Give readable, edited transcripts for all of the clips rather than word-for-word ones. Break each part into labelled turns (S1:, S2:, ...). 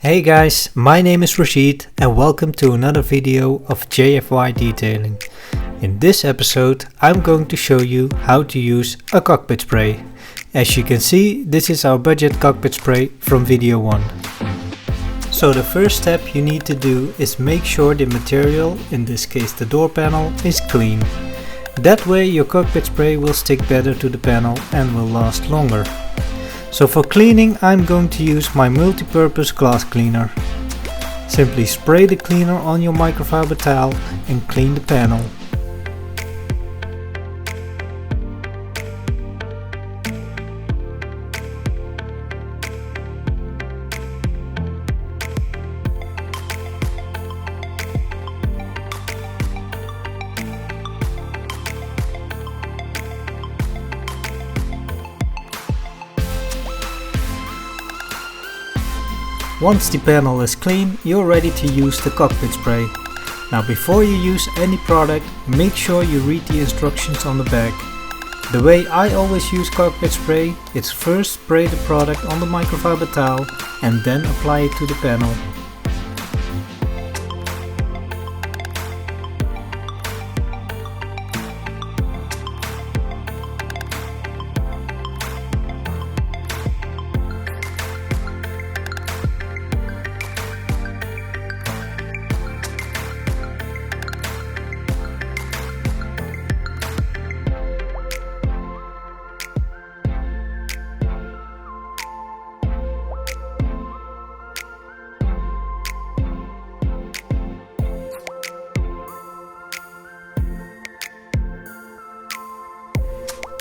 S1: Hey guys, my name is Rashid and welcome to another video of JFY Detailing. In this episode I'm going to show you how to use a cockpit spray. As you can see, this is our budget cockpit spray from video 1. So the first step you need to do is make sure the material, in this case the door panel, is clean. That way your cockpit spray will stick better to the panel and will last longer. So for cleaning I'm going to use my multi-purpose glass cleaner. Simply spray the cleaner on your microfiber towel and clean the panel. Once the panel is clean, you're ready to use the cockpit spray. Now before you use any product, make sure you read the instructions on the back. The way I always use cockpit spray is first spray the product on the microfiber towel and then apply it to the panel.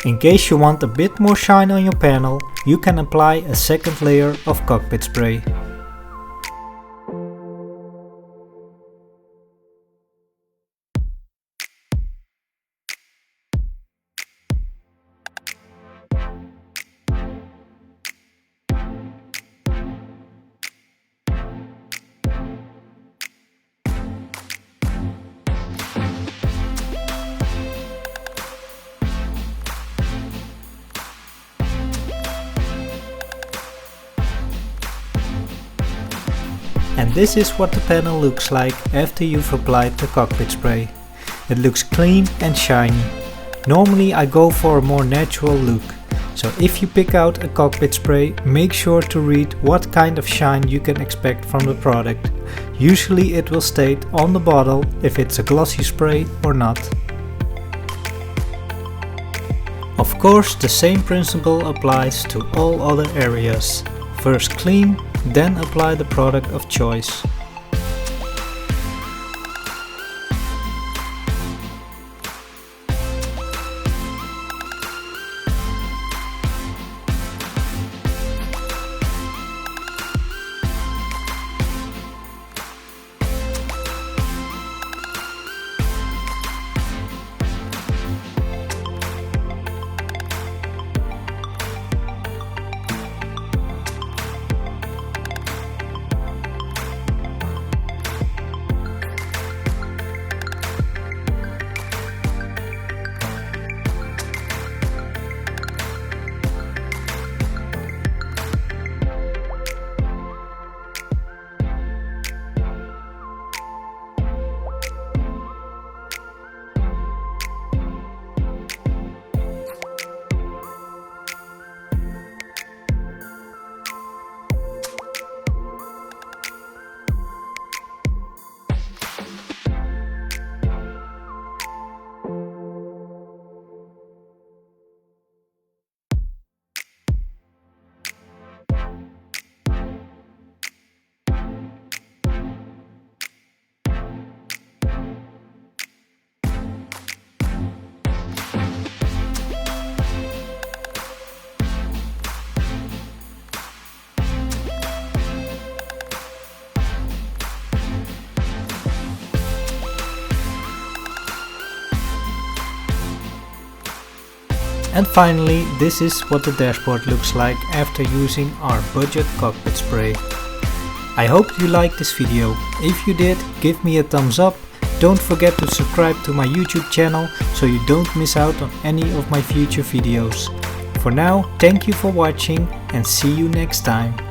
S1: In case you want a bit more shine on your panel, you can apply a second layer of cockpit spray. And this is what the panel looks like after you've applied the cockpit spray. It looks clean and shiny. Normally I go for a more natural look. So if you pick out a cockpit spray, make sure to read what kind of shine you can expect from the product. Usually it will state on the bottle if it's a glossy spray or not. Of course, the same principle applies to all other areas. First clean, then apply the product of choice. And finally, this is what the dashboard looks like after using our budget cockpit spray. I hope you liked this video. If you did, give me a thumbs up. Don't forget to subscribe to my YouTube channel so you don't miss out on any of my future videos. For now, thank you for watching and see you next time.